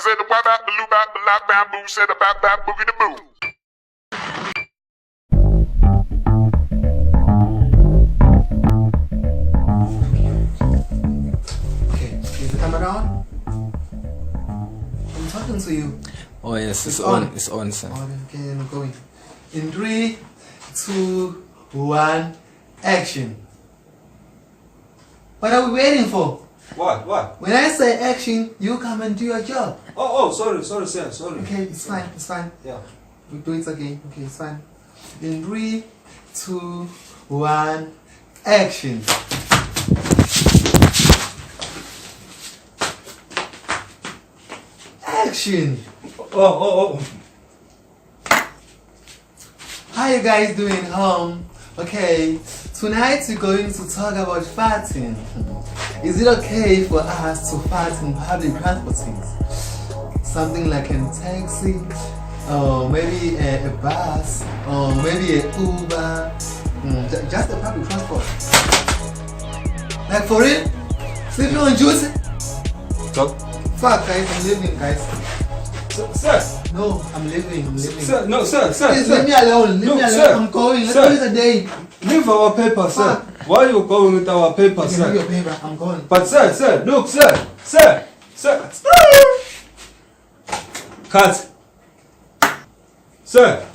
said the wop bop, the loop bop, the lock bamboo, said the bop bop, boogie the boo. Okay, is the camera on? I'm talking to you. Oh yes, it's on. It's on, sir. Okay, I'm going. In 3, 2, 1, action. What are we waiting for? What? When I say action, you come and do your job. Oh, sorry, sir, sorry. Okay, it's fine. Yeah. We do it again. Okay, it's fine. In 3, 2, 1, action. Action. Oh. How you guys doing? Okay, tonight we're going to talk about farting. Is it okay for us to fart in public transport? Something like in taxi, or maybe a bus, or maybe a Uber, just a public transport. Like for real? Sleeping on juice? Talk. Fuck guys, I'm leaving guys. Sir. No, I'm leaving. Sir, no, sir. Please leave me alone. Leave me alone. Sir. I'm going. Let's Sir. do it a day. Leave our paper, sir. Why are you going with our paper, Okay, sir? leave your paper. I'm going. But sir, look, sir. Cut. Sir.